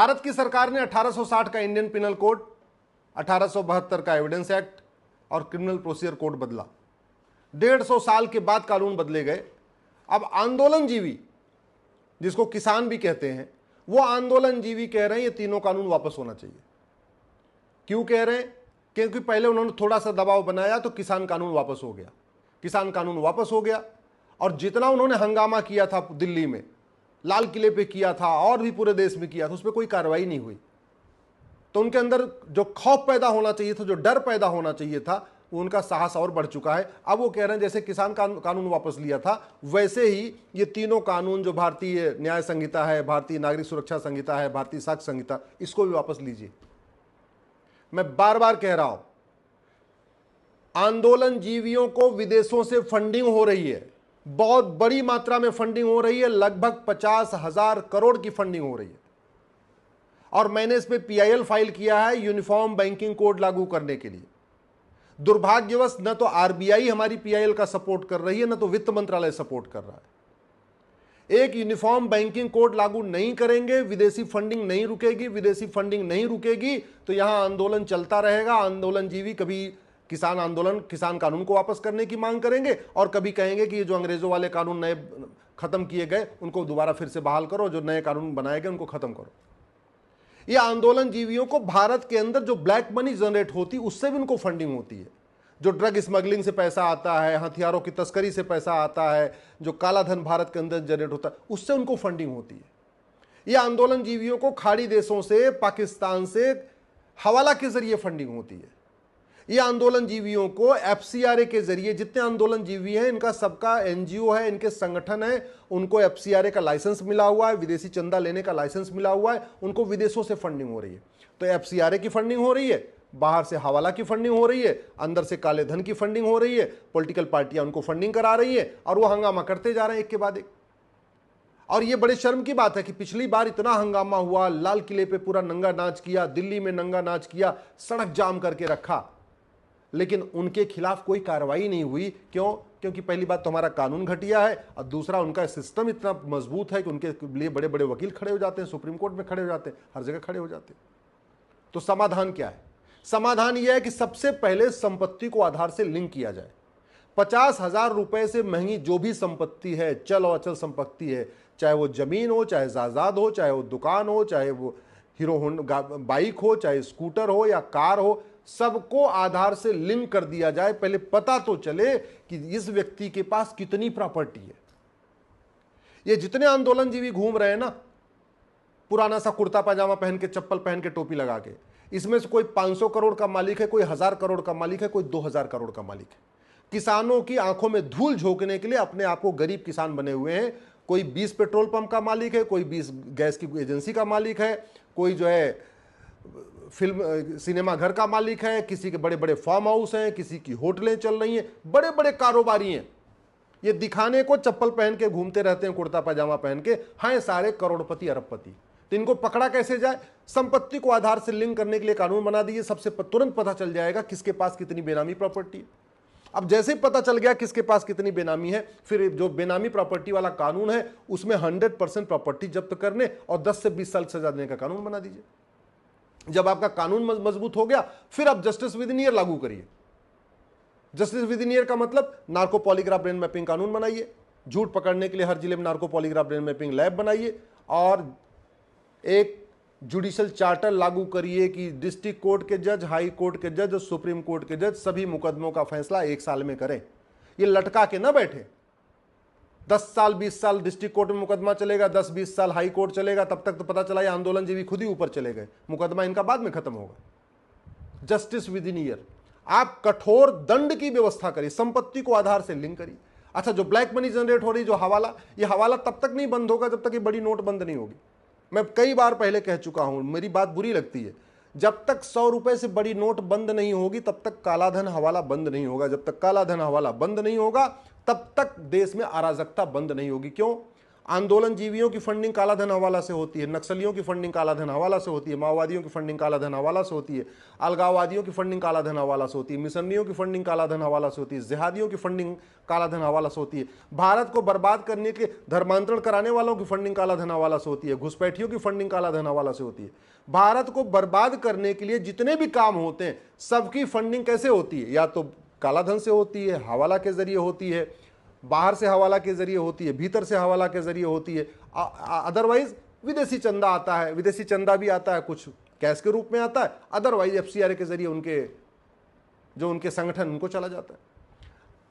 भारत की सरकार ने 1860 का इंडियन पिनल कोड, 1872 का एविडेंस एक्ट और क्रिमिनल प्रोसीजर कोड बदला। 150 साल के बाद कानून बदले गए। अब आंदोलनजीवी, जिसको किसान भी कहते हैं, वो आंदोलनजीवी कह रहे हैं ये तीनों कानून वापस होना चाहिए। क्यों कह रहे हैं? क्योंकि पहले उन्होंने थोड़ा सा दबाव बनाया तो किसान कानून वापस हो गया। किसान कानून वापस हो गया और जितना उन्होंने हंगामा किया था दिल्ली में, लाल किले पे किया था और भी पूरे देश में किया था, उस पर कोई कार्रवाई नहीं हुई। तो उनके अंदर जो खौफ पैदा होना चाहिए था, जो डर पैदा होना चाहिए था, वो उनका साहस और बढ़ चुका है। अब वो कह रहे हैं जैसे किसान कानून वापस लिया था, वैसे ही ये तीनों कानून जो भारतीय न्याय संहिता है, भारतीय नागरिक सुरक्षा संहिता है, भारतीय साक्ष्य संहिता, इसको भी वापस लीजिए। मैं बार बार कह रहा हूं, आंदोलनजीवियों को विदेशों से फंडिंग हो रही है, बहुत बड़ी मात्रा में फंडिंग हो रही है, लगभग 50,000 करोड़ की फंडिंग हो रही है। और मैंने इस पे पीआईएल फाइल किया है यूनिफॉर्म बैंकिंग कोड लागू करने के लिए। दुर्भाग्यवश न तो आरबीआई हमारी पीआईएल का सपोर्ट कर रही है, न तो वित्त मंत्रालय सपोर्ट कर रहा है। एक यूनिफॉर्म बैंकिंग कोड लागू नहीं करेंगे, विदेशी फंडिंग नहीं रुकेगी। विदेशी फंडिंग नहीं रुकेगी तो यहां आंदोलन चलता रहेगा। आंदोलनजीवी कभी किसान कानून को वापस करने की मांग करेंगे और कभी कहेंगे कि ये जो अंग्रेजों वाले कानून नए खत्म किए गए उनको दोबारा फिर से बहाल करो, जो नए कानून बनाए गए उनको खत्म करो। ये आंदोलनजीवियों को भारत के अंदर जो ब्लैक मनी जनरेट होती उससे भी उनको फंडिंग होती है। जो ड्रग स्मगलिंग से पैसा आता है, हथियारों की तस्करी से पैसा आता है, जो काला धन भारत के अंदर जनरेट होता है, उससे उनको फंडिंग होती है। ये आंदोलनजीवियों को खाड़ी देशों से, पाकिस्तान से हवाला के जरिए फंडिंग होती है। ये आंदोलनजीवियों को एफसीआरए के जरिए, जितने आंदोलनजीवी हैं इनका सबका एनजीओ है, इनके संगठन है, उनको एफसीआरए का लाइसेंस मिला हुआ है, विदेशी चंदा लेने का लाइसेंस मिला हुआ है, उनको विदेशों से फंडिंग हो रही है। तो एफसीआरए की फंडिंग हो रही है, बाहर से हवाला की फंडिंग हो रही है, अंदर से काले धन की फंडिंग हो रही है, पॉलिटिकल पार्टियां उनको फंडिंग करा रही है और वो हंगामा करते जा रहे हैं एक के बाद एक। और ये बड़े शर्म की बात है कि पिछली बार इतना हंगामा हुआ, लाल किले पे पूरा नंगा नाच किया, दिल्ली में नंगा नाच किया, सड़क जाम करके रखा, लेकिन उनके खिलाफ कोई कार्रवाई नहीं हुई। क्यों? क्योंकि पहली बात तो हमारा कानून घटिया है और दूसरा उनका सिस्टम इतना मजबूत है कि उनके लिए बड़े बड़े वकील खड़े हो जाते हैं, सुप्रीम कोर्ट में खड़े हो जाते हैं, हर जगह खड़े हो जाते हैं। तो समाधान क्या है? समाधान यह है कि सबसे पहले संपत्ति को आधार से लिंक किया जाए। 50,000 रुपए से महंगी जो भी संपत्ति है, चल और अचल संपत्ति है, चाहे वो जमीन हो, चाहे जायदाद हो, चाहे वो दुकान हो, चाहे वो हीरो होंडा बाइक हो, चाहे स्कूटर हो या कार हो, सबको आधार से लिंक कर दिया जाए। पहले पता तो चले कि इस व्यक्ति के पास कितनी प्रॉपर्टी है। ये जितने आंदोलनजीवी घूम रहे हैं ना, पुराना सा कुर्ता पाजामा पहन के, चप्पल पहन के, टोपी लगा के, इसमें से कोई 500 करोड़ का मालिक है, कोई 1000 करोड़ का मालिक है, कोई 2000 करोड़ का मालिक है। किसानों की आंखों में धूल झोंकने के लिए अपने आप को गरीब किसान बने हुए हैं। कोई 20 पेट्रोल पंप का मालिक है, कोई 20 गैस की एजेंसी का मालिक है, कोई जो है फिल्म सिनेमा घर का मालिक है, किसी के बड़े बड़े फार्म हाउस हैं, किसी की होटलें चल रही हैं, बड़े बड़े कारोबारी हैं। ये दिखाने को चप्पल पहन के घूमते रहते हैं, कुर्ता पाजामा पहन के, हाँ सारे करोड़पति अरबपति। तो इनको पकड़ा कैसे जाए? संपत्ति को आधार से लिंक करने के लिए कानून बना दिए। सबसे तुरंत पता चल जाएगा किसके पास कितनी बेनामी प्रॉपर्टी है। अब जैसे ही पता चल गया किसके पास कितनी बेनामी है, फिर जो बेनामी प्रॉपर्टी वाला कानून है उसमें 100% प्रॉपर्टी जब्त करने और 10 से 20 साल सजा देने का कानून बना दीजिए। जब आपका कानून मजबूत हो गया, फिर आप जस्टिस विद इन ईयर लागू करिए। जस्टिस विद इन ईयर का मतलब नार्को पॉलीग्राफ ब्रेन मैपिंग कानून बनाइए, झूठ पकड़ने के लिए हर जिले में narco polygraph brain mapping lab बनाइए और एक जुडिशियल चार्टर लागू करिए कि डिस्ट्रिक्ट कोर्ट के जज, हाई कोर्ट के जज और सुप्रीम कोर्ट के जज सभी मुकदमों का फैसला 1 साल में करें। ये लटका के ना बैठे। 10 साल 20 साल डिस्ट्रिक्ट कोर्ट में मुकदमा चलेगा, 10-20 साल हाई कोर्ट चलेगा, तब तक तो पता चला ये आंदोलनजीवी खुद ही ऊपर चले गए, मुकदमा इनका बाद में खत्म होगा। Justice with in year. आप कठोर दंड की व्यवस्था करिए, संपत्ति को आधार से लिंक करिए। अच्छा, जो ब्लैक मनी जनरेट हो रही, जो हवाला, ये हवाला तब तक नहीं बंद होगा जब तक ये बड़ी नोट बंद नहीं होगी। मैं कई बार पहले कह चुका हूं, मेरी बात बुरी लगती है, जब तक 100 रुपए से बड़ी नोट बंद नहीं होगी तब तक कालाधन हवाला बंद नहीं होगा। जब तक कालाधन हवाला बंद नहीं होगा तब तक देश में अराजकता बंद नहीं होगी। क्यों? आंदोलन जीवियों की फंडिंग कालाधन हवाला से होती है, नक्सलियों की फंडिंग कालाधन हवाला से होती है, माओवादियों की फंडिंग कालाधन हवाला से होती है, अलगाववादियों की फंडिंग कालाधन हवाला से होती है, मिशनरियों की फंडिंग कालाधन हवाला से होती है, जिहादियों की फंडिंग कालाधन हवाला से होती है, भारत को बर्बाद करने के धर्मांतरण कराने वालों की फंडिंग कालाधन हवाला से होती है, घुसपैठियों की फंडिंग कालाधन हवाला से होती है। भारत को बर्बाद करने के लिए जितने भी काम होते हैं सबकी फंडिंग कैसे होती है? या तो कालाधन से होती है, हवाला के जरिए होती है, बाहर से हवाला के जरिए होती है, भीतर से हवाला के जरिए होती है, अदरवाइज विदेशी चंदा आता है। विदेशी चंदा भी आता है, कुछ कैश के रूप में आता है, अदरवाइज एफसीआरए के जरिए उनके संगठन उनको चला जाता है।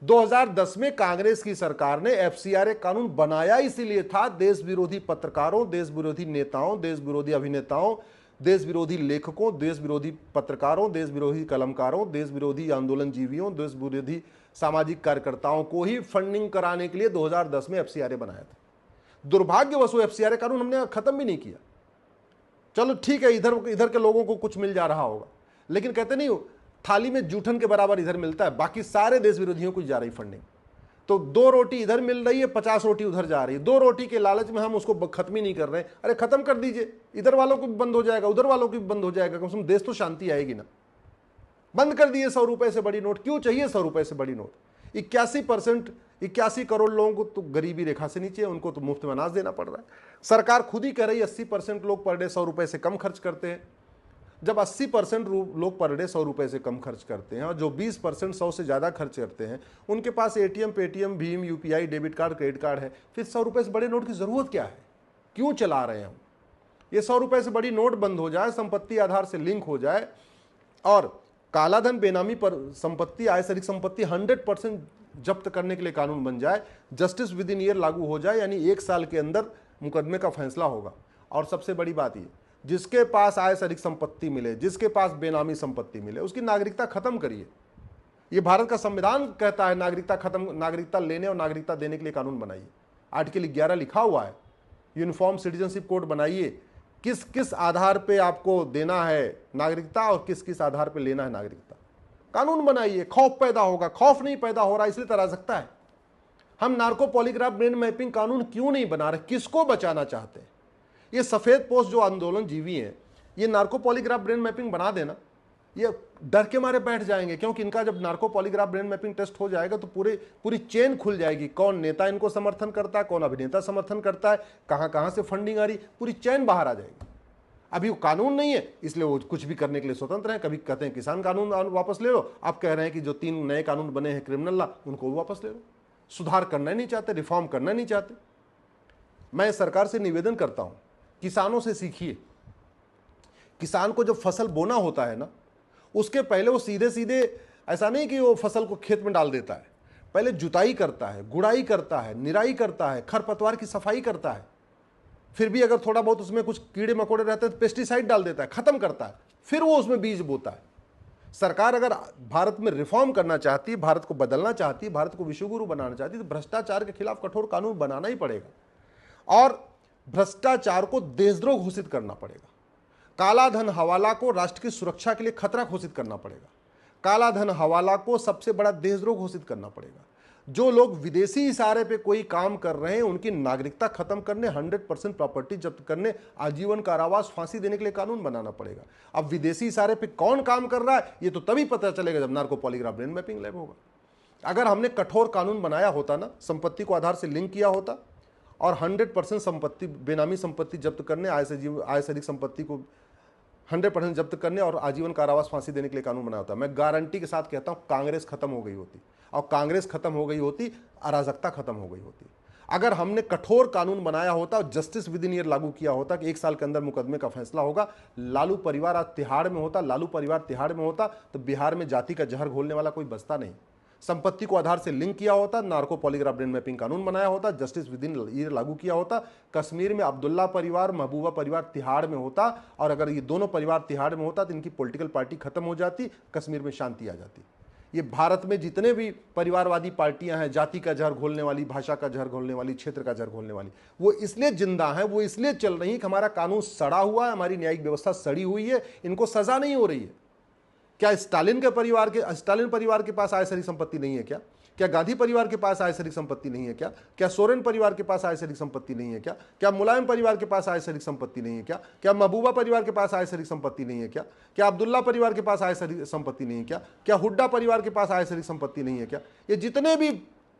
2010 में कांग्रेस की सरकार ने एफसीआरए कानून बनाया इसीलिए था, देश विरोधी पत्रकारों, देश विरोधी नेताओं, देश विरोधी अभिनेताओं, देश विरोधी लेखकों, देश विरोधी पत्रकारों, देश विरोधी कलमकारों, देश विरोधी आंदोलन जीवियों, देश विरोधी सामाजिक कार्यकर्ताओं को ही फंडिंग कराने के लिए 2010 में एफसीआरए बनाया था। दुर्भाग्यवश वो एफसीआरए कानून हमने खत्म भी नहीं किया। चलो ठीक है, इधर के लोगों को कुछ मिल जा रहा होगा, लेकिन कहते नहीं थाली में जूठन के बराबर इधर मिलता है, बाकी सारे देश विरोधियों को जा रही फंडिंग। तो 2 रोटी इधर मिल रही है, 50 रोटी उधर जा रही है। 2 रोटी के लालच में हम उसको खत्म ही नहीं कर रहे हैं। अरे खत्म कर दीजिए, इधर वालों को भी बंद हो जाएगा, उधर वालों को भी बंद हो जाएगा, कम से कम देश तो शांति आएगी ना। बंद कर दिए 100 रुपए से बड़ी नोट। क्यों चाहिए 100 रुपए से बड़ी नोट? 81 करोड़ लोगों को तो गरीबी रेखा से नीचे, उनको तो मुफ्त में अनाज देना पड़ रहा है। सरकार खुद ही कह रही है 80% लोग पर डे 100 रुपए से कम खर्च करते हैं। जब 80% लोग पर डे 100 रुपए से कम खर्च करते हैं और जो 20% 100 से ज़्यादा खर्च करते हैं उनके पास एटीएम, पेटीएम, भीम, UPI, debit card, credit card है, फिर 100 रुपए से बड़े नोट की ज़रूरत क्या है? क्यों चला रहे हैं हम? ये 100 रुपए से बड़ी नोट बंद हो जाए, संपत्ति आधार से लिंक हो जाए और कालाधन, बेनामी पर संपत्ति, आय से अधिक संपत्ति 100% जब्त करने के लिए कानून बन जाए, जस्टिस विद इन ईयर लागू हो जाए, यानी 1 साल के अंदर मुकदमे का फैसला होगा। और सबसे बड़ी बात ये, जिसके पास आय से अधिक संपत्ति मिले, जिसके पास बेनामी संपत्ति मिले, उसकी नागरिकता खत्म करिए। ये भारत का संविधान कहता है नागरिकता लेने और नागरिकता देने के लिए कानून बनाइए। आर्टिकल 11 लिखा हुआ है, यूनिफॉर्म सिटीजनशिप कोड बनाइए, किस किस आधार पे आपको देना है नागरिकता और किस किस आधार पे लेना है नागरिकता, कानून बनाइए। खौफ पैदा होगा, खौफ नहीं पैदा हो रहा इसलिए तो अराजकता है। हम नार्को पॉलीग्राफ ब्रेन मैपिंग कानून क्यों नहीं बना रहे? किसको बचाना चाहते हैं? ये सफेद पोस्ट जो आंदोलन जीवी हैं, ये नार्को पॉलीग्राफ ब्रेन मैपिंग बना देना, ये डर के मारे बैठ जाएंगे, क्योंकि इनका जब narco polygraph brain mapping test हो जाएगा तो पूरी चेन खुल जाएगी। कौन नेता इनको समर्थन करता है, कौन अभिनेता समर्थन करता है, कहां से फंडिंग आ रही, पूरी चेन बाहर आ जाएगी। अभी वो कानून नहीं है इसलिए वो कुछ भी करने के लिए स्वतंत्र है। कभी कहते हैं किसान कानून वापस ले लो, अब कह रहे हैं कि जो 3 नए कानून बने हैं क्रिमिनल लॉ, उनको वापस ले लो। सुधार करना नहीं चाहते, रिफॉर्म करना नहीं चाहते। मैं सरकार से निवेदन करता हूं, किसानों से सीखिए। किसान को जब फसल बोना होता है ना, उसके पहले वो सीधे ऐसा नहीं कि वो फसल को खेत में डाल देता है, पहले जुताई करता है, गुड़ाई करता है, निराई करता है, खरपतवार की सफाई करता है, फिर भी अगर थोड़ा बहुत उसमें कुछ कीड़े मकोड़े रहते हैं तो पेस्टिसाइड डाल देता है, खत्म करता है, फिर वो उसमें बीज बोता है। सरकार अगर भारत में रिफॉर्म करना चाहती है, भारत को बदलना चाहती है, भारत को विश्वगुरु बनाना चाहती है, तो भ्रष्टाचार के खिलाफ कठोर कानून बनाना ही पड़ेगा और भ्रष्टाचार को देशद्रोह घोषित करना पड़ेगा। काला धन हवाला को राष्ट्र की सुरक्षा के लिए खतरा घोषित करना पड़ेगा। काला धन हवाला को सबसे बड़ा देशद्रोह घोषित करना पड़ेगा। जो लोग विदेशी इशारे पे कोई काम कर रहे हैं उनकी नागरिकता खत्म करने, 100% प्रॉपर्टी जब्त करने, आजीवन कारावास, फांसी देने के लिए कानून बनाना पड़ेगा। अब विदेशी इशारे पे कौन काम कर रहा है ये तो तभी पता चलेगा जब narco polygraph brain mapping lab होगा। अगर हमने कठोर कानून बनाया होता ना, संपत्ति को आधार से लिंक किया होता और 100% संपत्ति, बेनामी संपत्ति जब्त करने, आय से अधिक संपत्ति को 100% जब्त करने और आजीवन कारावास, फांसी देने के लिए कानून बनाया होता, मैं गारंटी के साथ कहता हूं कांग्रेस खत्म हो गई होती। और कांग्रेस खत्म हो गई होती, अराजकता खत्म हो गई होती। अगर हमने कठोर कानून बनाया होता और जस्टिस विद इन ईयर लागू किया होता कि 1 साल के अंदर मुकदमे का फैसला होगा, लालू परिवार आज तिहाड़ में होता, लालू परिवार तिहाड़ में होता तो बिहार में जाति का जहर घोलने वाला कोई बचता नहीं। संपत्ति को आधार से लिंक किया होता, नार्को पॉलीग्राफ ब्रेन मैपिंग कानून बनाया होता, जस्टिस विद इन ईयर लागू किया होता, कश्मीर में अब्दुल्ला परिवार, महबूबा परिवार तिहाड़ में होता और अगर ये दोनों परिवार तिहाड़ में होता तो इनकी पॉलिटिकल पार्टी खत्म हो जाती, कश्मीर में शांति आ जाती। ये भारत में जितने भी परिवारवादी पार्टियां हैं, जाति का जहर घोलने वाली, भाषा का जहर घोलने वाली, क्षेत्र का जहर घोलने वाली, वो इसलिए जिंदा हैं, वो इसलिए चल रही है कि हमारा कानून सड़ा हुआ है, हमारी न्यायिक व्यवस्था सड़ी हुई है, इनको सजा नहीं हो रही है। क्या स्टालिन परिवार के पास आय सारी संपत्ति नहीं है क्या? क्या गांधी परिवार के पास आय से अधिक संपत्ति नहीं है क्या? क्या सोरेन परिवार के पास आय से अधिक संपत्ति नहीं है क्या? क्या मुलायम परिवार के पास आय से अधिक संपत्ति नहीं है क्या? क्या महबूबा परिवार के पास आय से अधिक संपत्ति नहीं है क्या? क्या अब्दुल्ला परिवार के पास आय से अधिक संपत्ति नहीं है क्या? क्या हुड्डा परिवार के पास आय से अधिक संपत्ति नहीं है क्या? ये जितने भी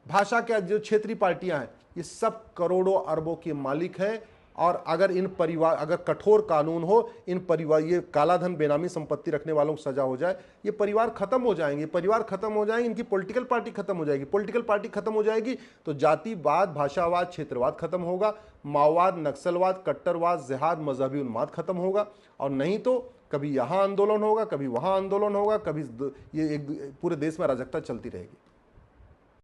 भाषा के जो क्षेत्रीय पार्टियां हैं, ये सब करोड़ों अरबों के मालिक हैं। और अगर इन परिवार, अगर कठोर कानून हो, इन परिवार, ये कालाधन बेनामी संपत्ति रखने वालों को सजा हो जाए, ये परिवार खत्म हो जाएंगे, परिवार खत्म हो जाएंगे, इनकी पॉलिटिकल पार्टी खत्म हो जाएगी। पॉलिटिकल पार्टी खत्म हो जाएगी तो जातिवाद, भाषावाद, क्षेत्रवाद खत्म होगा, माओवाद, नक्सलवाद, कट्टरवाद, जिहाद, मजहबी उन्माद खत्म होगा। और नहीं तो कभी यहाँ आंदोलन होगा, कभी वहाँ आंदोलन होगा, कभी ये एक पूरे देश में अराजकता चलती रहेगी।